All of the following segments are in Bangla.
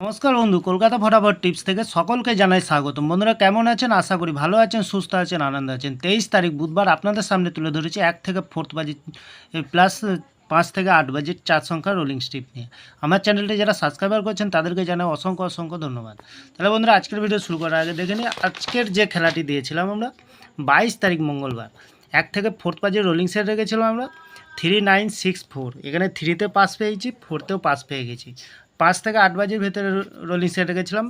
নমস্কার বন্ধু, কলকাতা ফটাফট টিপস থেকে সকলকে জানাই স্বাগতম। বন্ধুরা কেমন আছেন? আশা করি ভালো আছেন, সুস্থ আছেন, আনন্দ আছেন। 23 তারিখ বুধবার আপনাদের সামনে তুলে ধরেছি 1 থেকে 4 বাজে প্লাস 5 থেকে 8 বাজে 4 সংখ্যা রোলিং স্ট্রিপ নিয়ে। আমার চ্যানেলটি যারা সাবস্ক্রাইবার করছেন তাদেরকে জানাই অসংখ্য অসংখ্য ধন্যবাদ। তাহলে বন্ধুরা আজকের ভিডিও শুরু করার আগে দেখে নিই আজকের যে খেলাটি দিয়েছিলাম আমরা 22 তারিখ মঙ্গলবার 1 থেকে 4 বাজে রোলিং সেট রেখেছিলাম আমরা 3964। এখানে 3তে পাস পেয়েছি, 4তেও পাস পেয়ে গেছি। 5 থেকে 8 বাজের ভেতরে রোলিং সেট রেখেছিলাম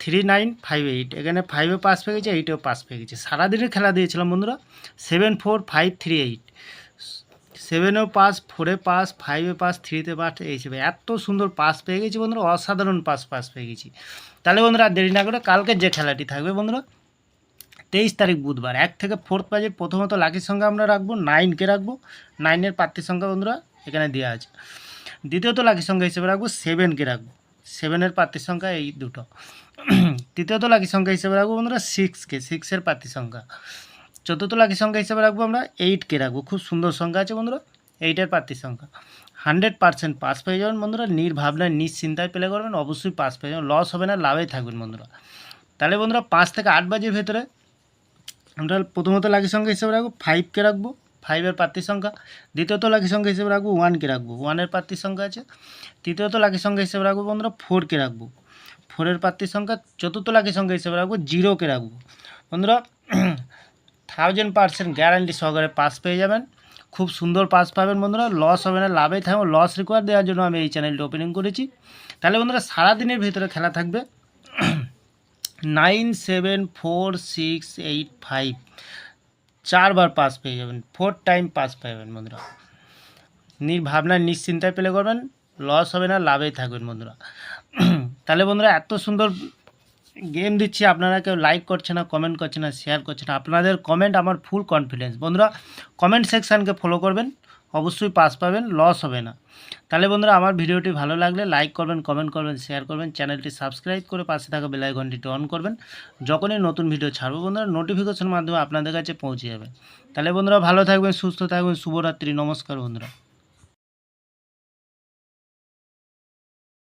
3958। এখানে 5এ পাস পেয়ে গেছি, 8এও পাস পেয়ে গেছি। সারাদিনের খেলা দিয়েছিলাম বন্ধুরা 74538। 7এও পাস, 4এ পাস, 5এ পাস, 3তে পাস, এই হিসেবে এত সুন্দর পাস পেয়ে গেছি বন্ধুরা, অসাধারণ পাস পেয়ে গেছি। তাহলে বন্ধুরা দেরি না করে কালকের যে খেলাটি থাকবে বন্ধুরা 23 তারিখ বুধবার 1 থেকে 4 বাজে প্রথমত লাকির সংখ্যা আমরা রাখবো 9কে রাখবো। 9এর প্রার্থীর সংখ্যা বন্ধুরা এখানে দেওয়া আছে। দ্বিতীয়ত লাকির সংখ্যা হিসেবে রাখবো 7কে রাখবো। 7এর প্রার্থীর সংখ্যা এই দুটো। তৃতীয়ত লাকির সংখ্যা হিসেবে রাখবো বন্ধুরা 6কে, 6এর প্রার্থীর সংখ্যা। চতুর্থ লাকির সংখ্যা হিসেবে রাখবো আমরা 8কে রাখবো। খুব সুন্দর সংখ্যা আছে বন্ধুরা, 8এর প্রার্থীর সংখ্যা। 100% পাস পেয়ে যাবেন বন্ধুরা, নির্ভাবনায় নিশ্চিন্তায় প্লে করবেন, অবশ্যই পাস পেয়ে যাবেন, লস হবে না, লাভেই থাকবেন বন্ধুরা। তাহলে বন্ধুরা 5 থেকে 8 বাজের ভেতরে আমরা প্রথমত লাকি সংখ্যা হিসেবে রাখবো 5কে রাখবো, 5এর প্রার্থীর সংখ্যা। দ্বিতীয়ত লাকি সংখ্যা হিসেবে রাখবো 1কে রাখবো, 1এর প্রার্থীর সংখ্যা আছে। তৃতীয়ত লাকি সংখ্যা হিসেবে রাখবো বন্ধুরা 4কে রাখবো, 4এর প্রার্থীর সংখ্যা। চতুর্থ লাকি সংখ্যা হিসেবে রাখবো 0কে রাখবো বন্ধুরা। 1000% গ্যারান্টি সহকারে পাস পেয়ে যাবেন, খুব সুন্দর পাস পাবেন বন্ধুরা, লস হবে না, লাভেই থাকবে। লস রিকোয়ার দেওয়ার জন্য আমি এই চ্যানেলটি ওপেনিং করেছি। তাহলে বন্ধুরা সারাদিনের ভিতরে খেলা থাকবে 97465, 4বার পাস পেয়ে যাবেন, 4 টাইম পাস পাবেন বন্ধুরা। নির্ভাবনায় নিশ্চিন্তায় প্লে করবেন, লস হবে না, লাভেই থাকবেন বন্ধুরা। তাহলে বন্ধুরা এত সুন্দর গেম দিচ্ছি, আপনারা কেউ লাইক করছে না, কমেন্ট করছে না, শেয়ার করছে না। আপনাদের কমেন্ট আমার ফুল কনফিডেন্স বন্ধুরা। কমেন্ট সেকশানকে ফলো করবেন, অবশ্যই পাস পাবেন, লস হবে না। তাহলে বন্ধুরা আমার ভিডিওটি ভালো লাগলে লাইক করবেন, কমেন্ট করবেন, শেয়ার করবেন, চ্যানেলটি সাবস্ক্রাইব করে পাশে থাকা বেল আইকনটি অন করবেন। যখনই নতুন ভিডিও ছাড়বো বন্ধুরা নোটিফিকেশনের মাধ্যমে আপনাদের কাছে পৌঁছে যাবে। তাহলে বন্ধুরা ভালো থাকবেন, সুস্থ থাকবেন, শুভরাত্রি, নমস্কার বন্ধুরা।